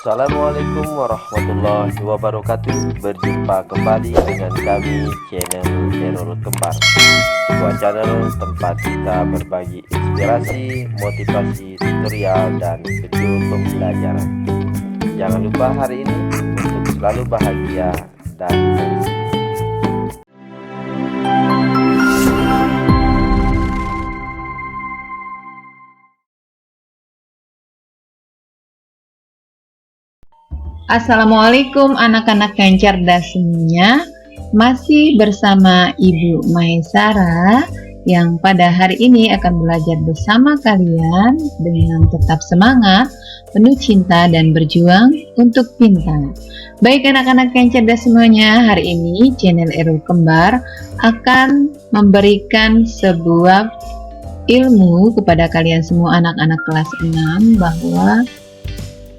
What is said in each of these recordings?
Assalamualaikum warahmatullahi wabarakatuh. Berjumpa kembali dengan kami channel Errol Kembar, sebuah channel tempat kita berbagi inspirasi, motivasi, tutorial, dan video pembelajaran. Jangan lupa hari ini untuk selalu bahagia dan positif. Assalamualaikum anak-anak yang cerdas semuanya. Masih bersama Ibu Maesara yang pada hari ini akan belajar bersama kalian dengan tetap semangat, penuh cinta dan berjuang untuk pintar. Baik anak-anak yang cerdas semuanya, hari ini channel Errol Kembar akan memberikan sebuah ilmu kepada kalian semua anak-anak kelas 6 bahwa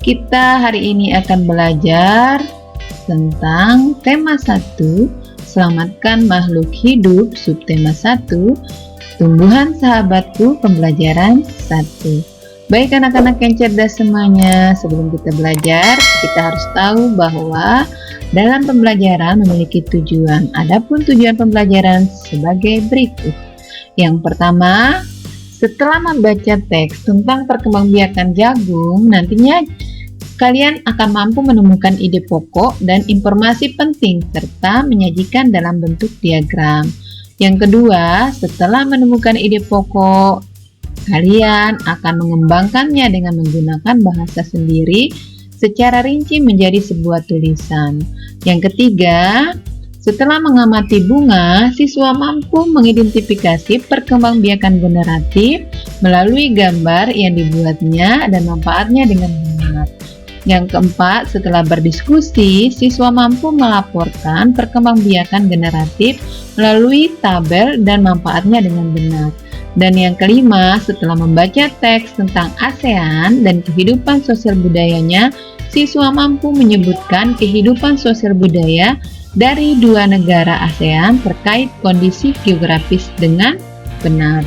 kita hari ini akan belajar tentang tema 1, selamatkan makhluk hidup, subtema 1, tumbuhan sahabatku, pembelajaran 1. Baik anak-anak yang cerdas semuanya, sebelum kita belajar, kita harus tahu bahwa dalam pembelajaran memiliki tujuan. Adapun tujuan pembelajaran sebagai berikut. Yang pertama, setelah membaca teks tentang perkembangbiakan jagung, nantinya kalian akan mampu menemukan ide pokok dan informasi penting serta menyajikan dalam bentuk diagram. Yang kedua, setelah menemukan ide pokok, kalian akan mengembangkannya dengan menggunakan bahasa sendiri secara rinci menjadi sebuah tulisan. Yang ketiga, setelah mengamati bunga, siswa mampu mengidentifikasi perkembangbiakan generatif melalui gambar yang dibuatnya dan manfaatnya dengan benar. Yang keempat, setelah berdiskusi, siswa mampu melaporkan perkembangbiakan generatif melalui tabel dan manfaatnya dengan benar. Dan yang kelima, setelah membaca teks tentang ASEAN dan kehidupan sosial budayanya, siswa mampu menyebutkan kehidupan sosial budaya dari dua negara ASEAN terkait kondisi geografis dengan benar.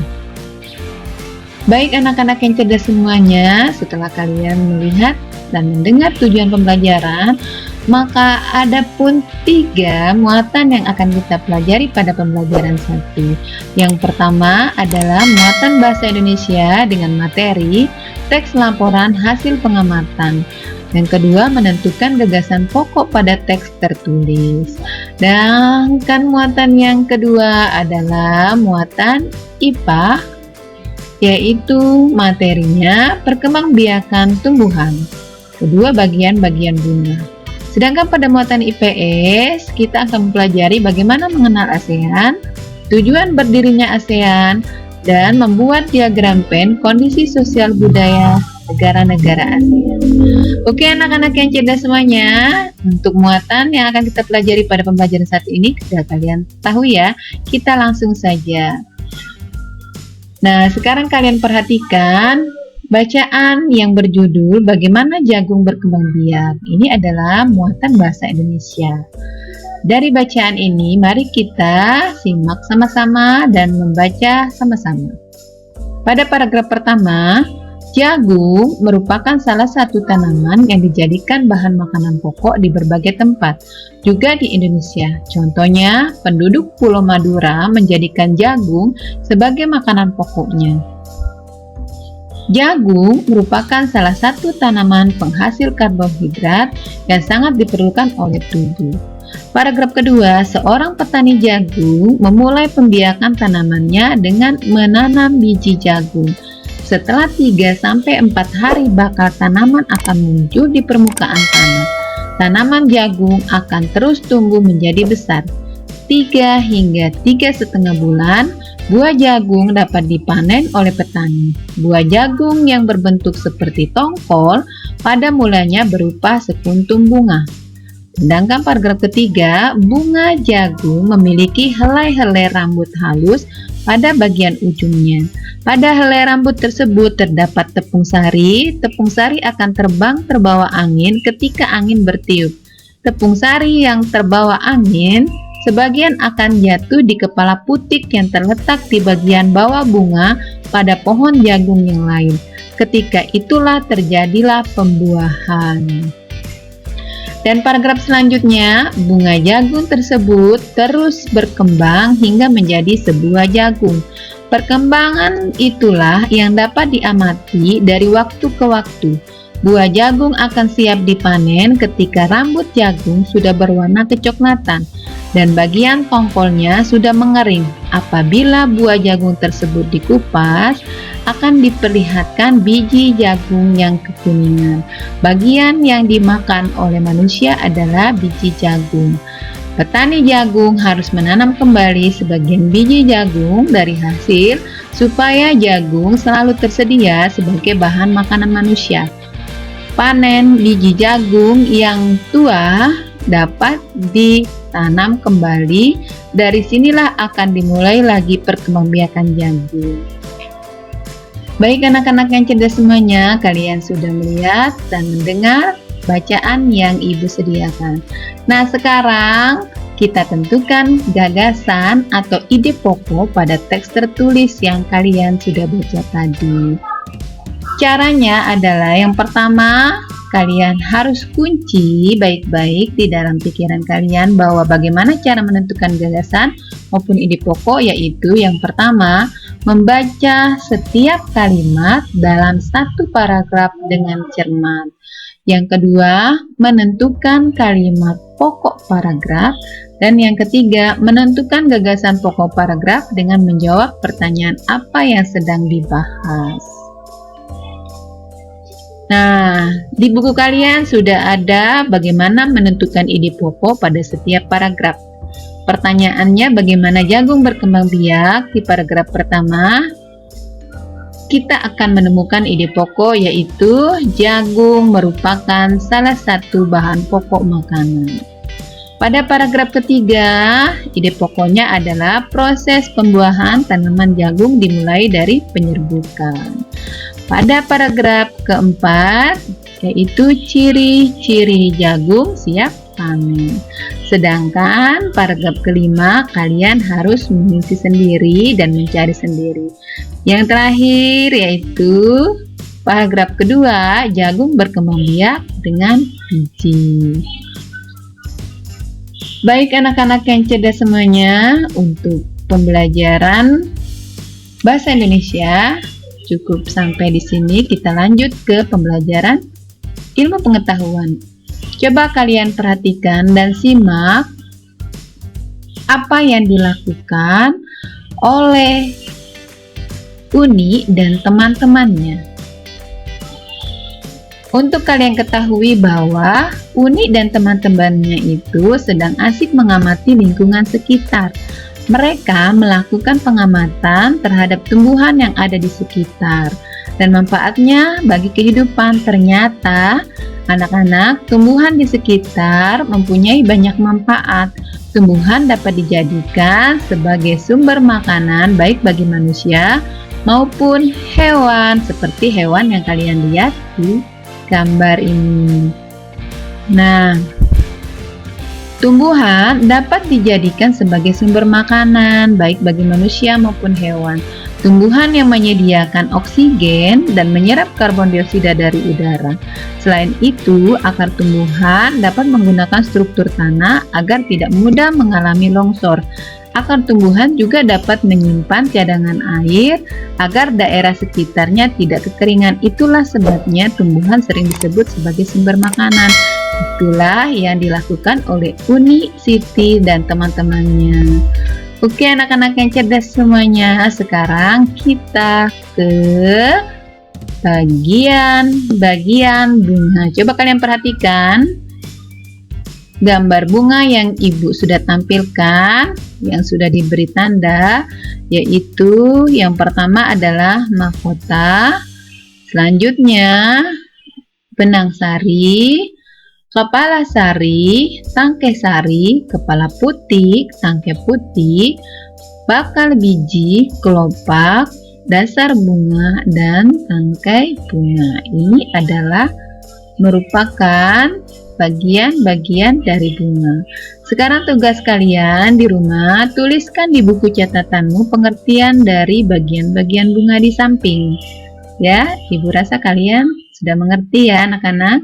Baik anak-anak yang cerdas semuanya, setelah kalian melihat dan mendengar tujuan pembelajaran, maka ada pun 3 muatan yang akan kita pelajari pada pembelajaran 1. Yang pertama adalah muatan bahasa Indonesia dengan materi teks laporan hasil pengamatan. Yang kedua, menentukan gagasan pokok pada teks tertulis. Dan muatan yang kedua adalah muatan IPA, yaitu materinya perkembangbiakan tumbuhan. Kedua, bagian-bagian bunga. Sedangkan pada muatan IPS, kita akan mempelajari bagaimana mengenal ASEAN, tujuan berdirinya ASEAN, dan membuat diagram PEN kondisi sosial budaya negara-negara ASEAN. Oke anak-anak yang cerdas semuanya, untuk muatan yang akan kita pelajari pada pembelajaran saat ini, sudah kalian tahu ya, kita langsung saja. Nah, sekarang kalian perhatikan bacaan yang berjudul Bagaimana Jagung Berkembang Biak. Ini adalah muatan bahasa Indonesia. Dari bacaan ini, mari kita simak sama-sama dan membaca sama-sama. Pada paragraf pertama, jagung merupakan salah satu tanaman yang dijadikan bahan makanan pokok di berbagai tempat, juga di Indonesia. Contohnya, penduduk Pulau Madura menjadikan jagung sebagai makanan pokoknya. Jagung merupakan salah satu tanaman penghasil karbohidrat yang sangat diperlukan oleh tubuh. Paragraf kedua, seorang petani jagung memulai pembiakan tanamannya dengan menanam biji jagung. Setelah 3-4 hari bakal tanaman akan muncul di permukaan tanah. Tanaman jagung akan terus tumbuh menjadi besar. 3 hingga 3,5 bulan, buah jagung dapat dipanen oleh petani. Buah jagung yang berbentuk seperti tongkol pada mulanya berupa sekuntum bunga. Sedangkan paragraf ketiga, bunga jagung memiliki helai-helai rambut halus pada bagian ujungnya. Pada helai rambut tersebut terdapat tepung sari. Tepung sari akan terbang terbawa angin ketika angin bertiup. Tepung sari yang terbawa angin sebagian akan jatuh di kepala putik yang terletak di bagian bawah bunga pada pohon jagung yang lain. Ketika itulah terjadilah pembuahan. Dan paragraf selanjutnya, bunga jagung tersebut terus berkembang hingga menjadi sebuah jagung. Perkembangan itulah yang dapat diamati dari waktu ke waktu. Buah jagung akan siap dipanen ketika rambut jagung sudah berwarna kecoklatan dan bagian tongkolnya sudah mengering. Apabila buah jagung tersebut dikupas, akan diperlihatkan biji jagung yang kekuningan. Bagian yang dimakan oleh manusia adalah biji jagung. Petani jagung harus menanam kembali sebagian biji jagung dari hasil supaya jagung selalu tersedia sebagai bahan makanan manusia. Panen biji jagung yang tua dapat ditanam kembali. Dari sinilah akan dimulai lagi perkembangbiakan jagung. Baik anak-anak yang cerdas semuanya, kalian sudah melihat dan mendengar bacaan yang Ibu sediakan. Nah, sekarang kita tentukan gagasan atau ide pokok pada teks tertulis yang kalian sudah baca tadi. Caranya adalah yang pertama, kalian harus kunci baik-baik di dalam pikiran kalian bahwa bagaimana cara menentukan gagasan maupun ide pokok, yaitu yang pertama, membaca setiap kalimat dalam satu paragraf dengan cermat. Yang kedua, menentukan kalimat pokok paragraf. Dan yang ketiga, menentukan gagasan pokok paragraf dengan menjawab pertanyaan apa yang sedang dibahas. Nah, di buku kalian sudah ada bagaimana menentukan ide pokok pada setiap paragraf. Pertanyaannya, bagaimana jagung berkembang biak? Di paragraf pertama, kita akan menemukan ide pokok, yaitu jagung merupakan salah satu bahan pokok makanan. Pada paragraf ketiga, ide pokoknya adalah proses pembuahan tanaman jagung dimulai dari penyerbukan. Pada paragraf keempat, yaitu ciri-ciri jagung siap panen. Sedangkan paragraf kelima, kalian harus mengisi sendiri dan mencari sendiri. Yang terakhir yaitu paragraf kedua, jagung berkembang biak dengan biji. Baik anak-anak yang cerdas semuanya, untuk pembelajaran bahasa Indonesia cukup sampai di sini. Kita lanjut ke pembelajaran ilmu pengetahuan. Coba kalian perhatikan dan simak apa yang dilakukan oleh Uni dan teman-temannya. Untuk kalian ketahui bahwa Uni dan teman-temannya itu sedang asik mengamati lingkungan sekitar. Mereka melakukan pengamatan terhadap tumbuhan yang ada di sekitar dan manfaatnya bagi kehidupan. Ternyata anak-anak, tumbuhan di sekitar mempunyai banyak manfaat. Tumbuhan dapat dijadikan sebagai sumber makanan baik bagi manusia maupun hewan, seperti hewan yang kalian lihat di gambar ini. Nah, tumbuhan dapat dijadikan sebagai sumber makanan baik bagi manusia maupun hewan. Tumbuhan yang menyediakan oksigen dan menyerap karbon dioksida dari udara. Selain itu, akar tumbuhan dapat menggunakan struktur tanah agar tidak mudah mengalami longsor. Akar tumbuhan juga dapat menyimpan cadangan air agar daerah sekitarnya tidak kekeringan. Itulah sebabnya tumbuhan sering disebut sebagai sumber makanan. Itulah yang dilakukan oleh Uni, Siti, dan teman-temannya. Oke anak-anak yang cerdas semuanya, sekarang kita ke bagian bunga. Coba kalian perhatikan gambar bunga yang Ibu sudah tampilkan, yang sudah diberi tanda, yaitu yang pertama adalah mahkota, selanjutnya benang sari, kepala sari, tangkai sari, kepala putih, tangkai putih, bakal biji, kelopak, dasar bunga, dan tangkai bunga. Ini adalah merupakan bagian-bagian dari bunga. Sekarang tugas kalian di rumah, tuliskan di buku catatanmu pengertian dari bagian-bagian bunga di samping. Ya, Ibu rasa kalian sudah mengerti ya anak-anak?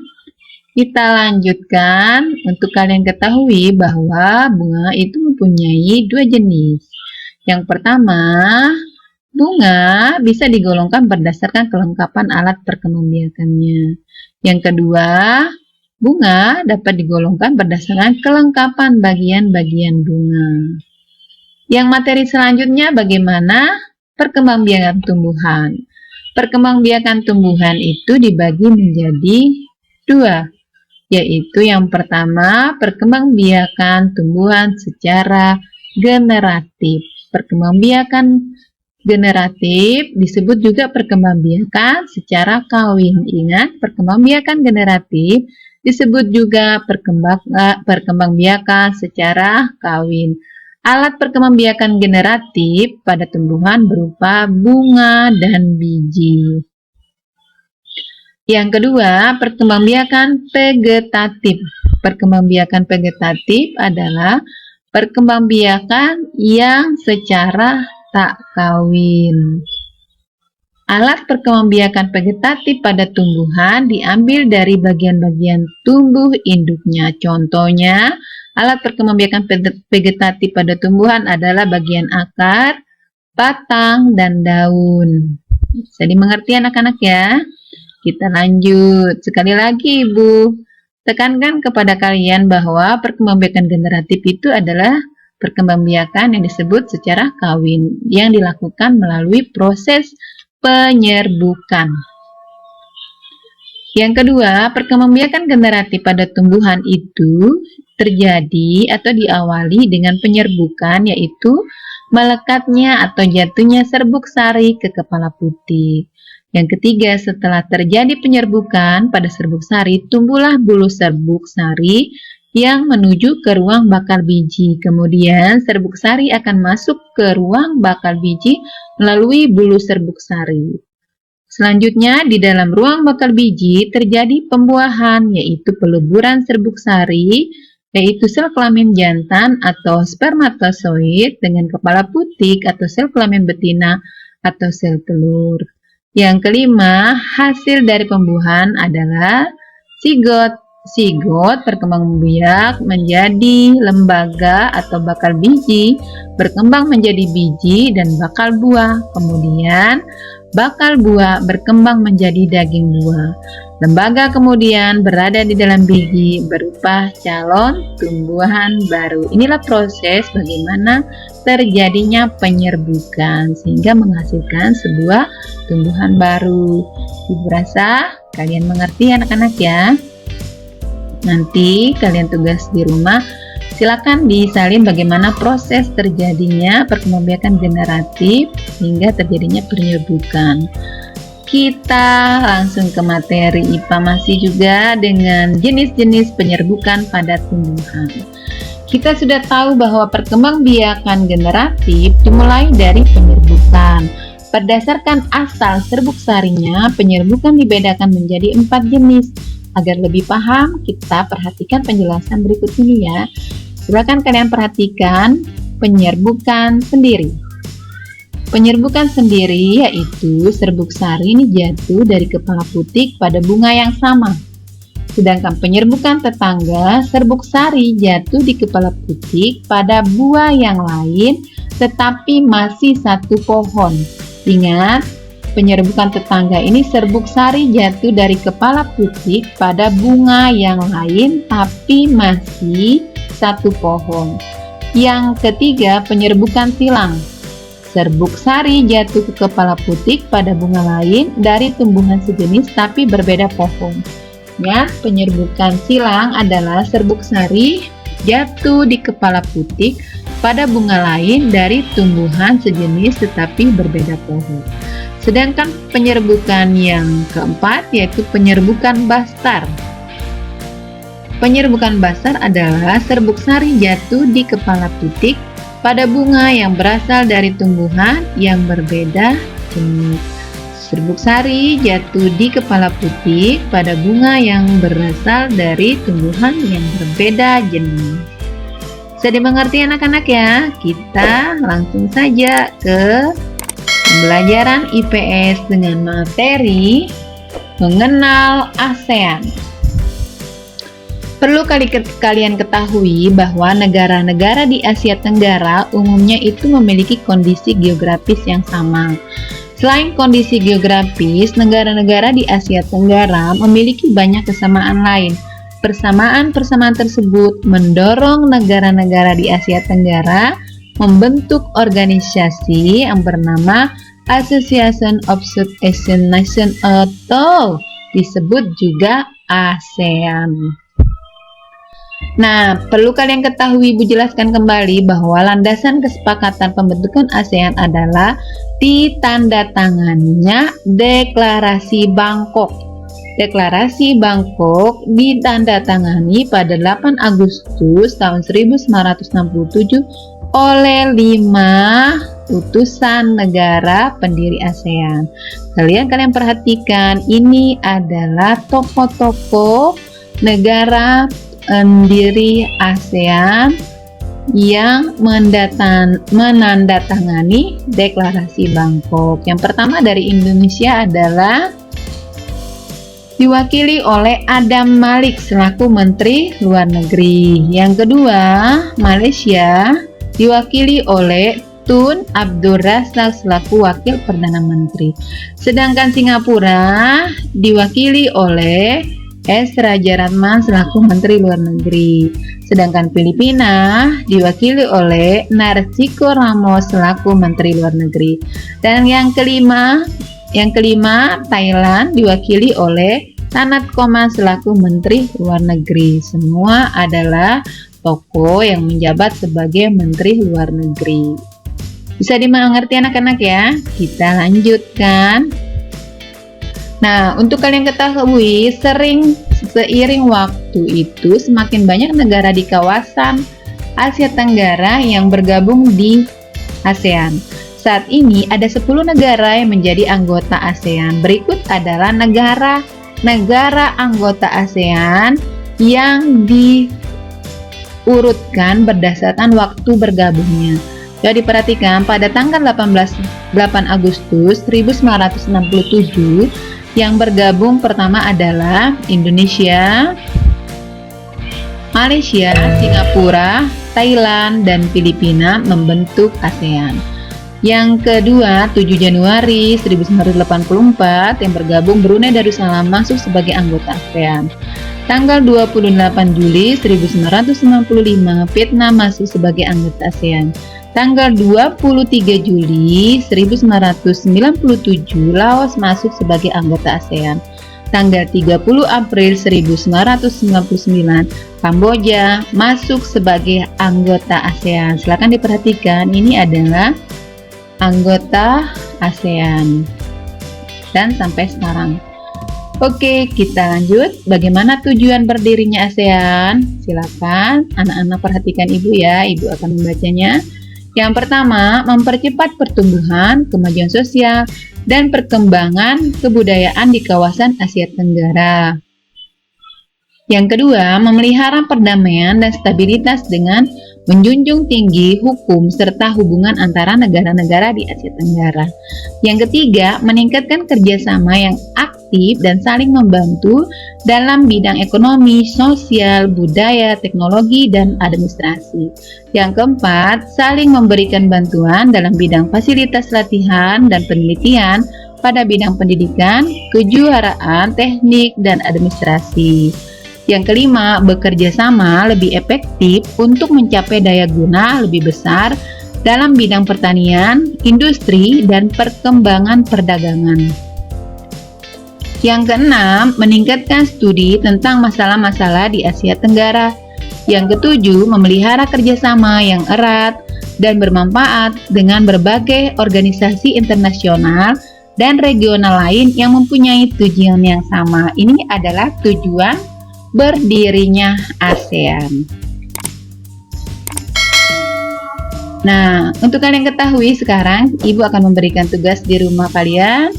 Kita lanjutkan. Untuk kalian ketahui bahwa bunga itu mempunyai dua jenis. Yang pertama, bunga bisa digolongkan berdasarkan kelengkapan alat perkembangbiakannya. Yang kedua, bunga dapat digolongkan berdasarkan kelengkapan bagian-bagian bunga. Yang materi selanjutnya bagaimana perkembangbiakan tumbuhan. Perkembangbiakan tumbuhan itu dibagi menjadi dua, yaitu yang pertama perkembangbiakan tumbuhan secara generatif. Perkembangbiakan generatif disebut juga perkembangbiakan secara kawin. Ingat, perkembangbiakan generatif disebut juga perkembangbiakan secara kawin. Alat perkembangbiakan generatif pada tumbuhan berupa bunga dan biji. Yang kedua, perkembangbiakan vegetatif. Perkembangbiakan vegetatif adalah perkembangbiakan yang secara tak kawin. Alat perkembangbiakan vegetatif pada tumbuhan diambil dari bagian-bagian tumbuh induknya. Contohnya, alat perkembangbiakan vegetatif pada tumbuhan adalah bagian akar, batang, dan daun. Bisa dimengerti anak-anak ya? Kita lanjut. Sekali lagi Ibu, tekankan kepada kalian bahwa perkembangbiakan generatif itu adalah perkembangbiakan yang disebut secara kawin yang dilakukan melalui proses penyerbukan. Yang kedua, perkembangbiakan generatif pada tumbuhan itu terjadi atau diawali dengan penyerbukan, yaitu melekatnya atau jatuhnya serbuk sari ke kepala putih. Yang ketiga, setelah terjadi penyerbukan pada serbuk sari, tumbuhlah bulu serbuk sari yang menuju ke ruang bakal biji. Kemudian serbuk sari akan masuk ke ruang bakal biji melalui bulu serbuk sari. Selanjutnya, di dalam ruang bakal biji terjadi pembuahan, yaitu peleburan serbuk sari, yaitu sel kelamin jantan atau spermatozoid dengan kepala putih atau sel kelamin betina atau sel telur. Yang kelima, hasil dari pembuahan adalah zigot. Zigot berkembang biak menjadi lembaga atau bakal biji, berkembang menjadi biji dan bakal buah. Kemudian, bakal buah berkembang menjadi daging buah. Lembaga kemudian berada di dalam biji berupa calon tumbuhan baru. Inilah proses bagaimana terjadinya penyerbukan sehingga menghasilkan sebuah tumbuhan baru. Ibu rasa kalian mengerti anak-anak ya. Nanti kalian tugas di rumah silakan disalin bagaimana proses terjadinya perkembangbiakan generatif hingga terjadinya penyerbukan. Kita langsung ke materi IPA masih juga dengan jenis-jenis penyerbukan pada tumbuhan. Kita sudah tahu bahwa perkembangbiakan generatif dimulai dari penyerbukan. Berdasarkan asal serbuk sarinya, penyerbukan dibedakan menjadi 4 jenis. Agar lebih paham, kita perhatikan penjelasan berikut ini ya. Silakan kalian perhatikan penyerbukan sendiri. Penyerbukan sendiri yaitu serbuk sari ini jatuh dari kepala putik pada bunga yang sama. Sedangkan penyerbukan tetangga, serbuk sari jatuh di kepala putik pada buah yang lain tetapi masih satu pohon. Ingat, penyerbukan tetangga ini serbuk sari jatuh dari kepala putik pada bunga yang lain tapi masih satu pohon. Yang ketiga, penyerbukan silang. Serbuk sari jatuh ke kepala putik pada bunga lain dari tumbuhan sejenis tapi berbeda pohon. Ya, penyerbukan silang adalah serbuk sari jatuh di kepala putik pada bunga lain dari tumbuhan sejenis tetapi berbeda pohon. Sedangkan penyerbukan yang keempat yaitu penyerbukan bastar. Penyerbukan bastar adalah serbuk sari jatuh di kepala putik pada bunga yang berasal dari tumbuhan yang berbeda jenis. Serbuk sari jatuh di kepala putik pada bunga yang berasal dari tumbuhan yang berbeda jenis. Bisa dimengerti anak-anak ya? Kita langsung saja ke pembelajaran IPS dengan materi mengenal ASEAN. Perlu kalian ketahui bahwa negara-negara di Asia Tenggara umumnya itu memiliki kondisi geografis yang sama. Selain kondisi geografis, negara-negara di Asia Tenggara memiliki banyak kesamaan lain. Persamaan-persamaan tersebut mendorong negara-negara di Asia Tenggara membentuk organisasi yang bernama Association of Southeast Nations atau disebut juga ASEAN. Nah, perlu kalian ketahui, Ibu jelaskan kembali bahwa landasan kesepakatan pembentukan ASEAN adalah ditandatanganinya Deklarasi Bangkok. Deklarasi Bangkok ditandatangani pada 8 Agustus tahun 1967 oleh 5 utusan negara pendiri ASEAN. Kalian perhatikan, ini adalah tokoh-tokoh negara pendiri ASEAN yang menandatangani Deklarasi Bangkok. Yang pertama dari Indonesia adalah diwakili oleh Adam Malik selaku Menteri Luar Negeri. Yang kedua, Malaysia diwakili oleh Tun Abdul Razak selaku Wakil Perdana Menteri. Sedangkan Singapura diwakili oleh S. Raja Ratman selaku Menteri Luar Negeri. Sedangkan Filipina diwakili oleh Narciso Ramos selaku Menteri Luar Negeri. Dan yang kelima Thailand diwakili oleh Tanat Koma selaku Menteri Luar Negeri. Semua adalah tokoh yang menjabat sebagai Menteri Luar Negeri. Bisa dimengerti anak-anak ya? Kita lanjutkan. Nah, untuk kalian ketahui, seiring waktu itu semakin banyak negara di kawasan Asia Tenggara yang bergabung di ASEAN. Saat ini ada 10 negara yang menjadi anggota ASEAN. Berikut adalah negara anggota ASEAN yang diurutkan berdasarkan waktu bergabungnya. Jadi diperhatikan, pada tanggal 8 Agustus 1967 yang bergabung pertama adalah Indonesia, Malaysia, Singapura, Thailand, dan Filipina membentuk ASEAN. Yang kedua, 7 Januari 1984 yang bergabung Brunei Darussalam masuk sebagai anggota ASEAN. Tanggal 28 Juli 1995 Vietnam masuk sebagai anggota ASEAN. Tanggal 23 Juli 1997 Laos masuk sebagai anggota ASEAN. Tanggal 30 April 1999 Kamboja masuk sebagai anggota ASEAN. Silakan diperhatikan, ini adalah anggota ASEAN dan sampai sekarang. Oke, kita lanjut. Bagaimana tujuan berdirinya ASEAN? Silakan anak-anak perhatikan Ibu ya. Ibu akan membacanya. Yang pertama, mempercepat pertumbuhan, kemajuan sosial, dan perkembangan kebudayaan di kawasan Asia Tenggara. Yang kedua, memelihara perdamaian dan stabilitas dengan menjunjung tinggi hukum serta hubungan antara negara-negara di Asia Tenggara. Yang ketiga, meningkatkan kerjasama yang aktif dan saling membantu dalam bidang ekonomi, sosial, budaya, teknologi, dan administrasi. Yang keempat, saling memberikan bantuan dalam bidang fasilitas latihan dan penelitian pada bidang pendidikan, kejuaraan, teknik, dan administrasi. Yang kelima, bekerja sama lebih efektif untuk mencapai daya guna lebih besar dalam bidang pertanian, industri, dan perkembangan perdagangan. Yang keenam, meningkatkan studi tentang masalah-masalah di Asia Tenggara. Yang ketujuh, memelihara kerjasama yang erat dan bermanfaat dengan berbagai organisasi internasional dan regional lain yang mempunyai tujuan yang sama. Ini adalah tujuan berdirinya ASEAN. Nah, untuk kalian ketahui sekarang, Ibu akan memberikan tugas di rumah kalian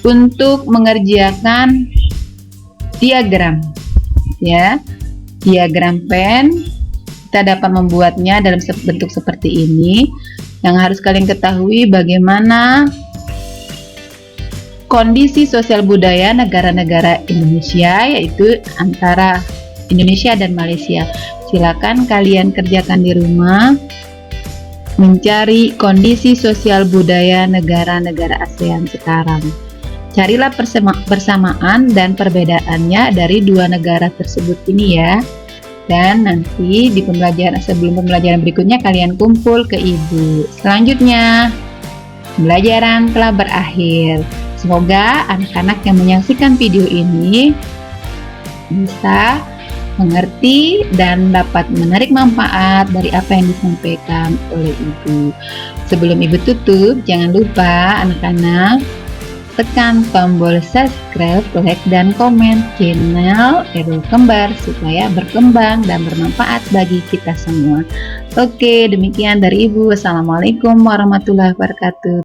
untuk mengerjakan diagram. Ya, diagram pen. Kita dapat membuatnya dalam bentuk seperti ini. Yang harus kalian ketahui bagaimana kondisi sosial budaya negara-negara Indonesia, yaitu antara Indonesia dan Malaysia. Silakan kalian kerjakan di rumah, mencari kondisi sosial budaya negara-negara ASEAN sekarang. Carilah persamaan dan perbedaannya dari dua negara tersebut ini ya. Dan nanti di sebelum pembelajaran berikutnya kalian kumpul ke ibu. Selanjutnya, pembelajaran telah berakhir. Semoga anak-anak yang menyaksikan video ini bisa mengerti dan dapat menarik manfaat dari apa yang disampaikan oleh ibu. Sebelum ibu tutup, jangan lupa anak-anak tekan tombol subscribe, like, dan komen channel Erol Kembar supaya berkembang dan bermanfaat bagi kita semua. Oke, demikian dari ibu. Wassalamualaikum warahmatullahi wabarakatuh.